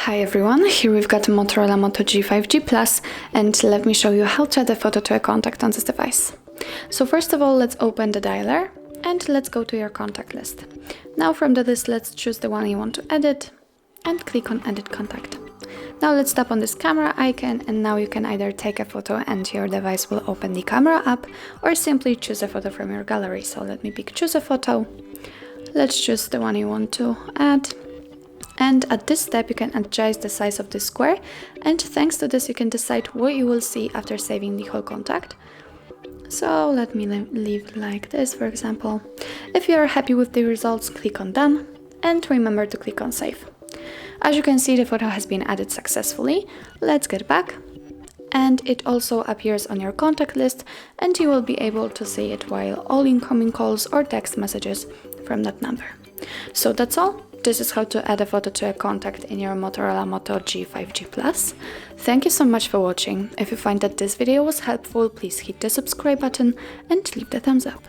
Hi everyone, here we've got a Motorola Moto G 5G Plus, and let me show you how to add a photo to a contact on this device. So first of all, let's open the dialer and let's go to your contact list. Now from the list, let's choose the one you want to edit and click on Edit Contact. Now let's tap on this camera icon, and now you can either take a photo and your device will open the camera app, or simply choose a photo from your gallery. So let me pick choose a photo. Let's choose the one you want to add. And at this step you can adjust the size of the square, and thanks to this you can decide what you will see after saving the whole contact. So let me leave like this, for example. If you are happy with the results, click on Done and remember to click on Save. As you can see, the photo has been added successfully. Let's get back, and it also appears on your contact list, and you will be able to see it while all incoming calls or text messages from that number. So that's all. This is how to add a photo to a contact in your Motorola Moto G 5G Plus. Thank you so much for watching. If you find that this video was helpful, please hit the subscribe button and leave the thumbs up.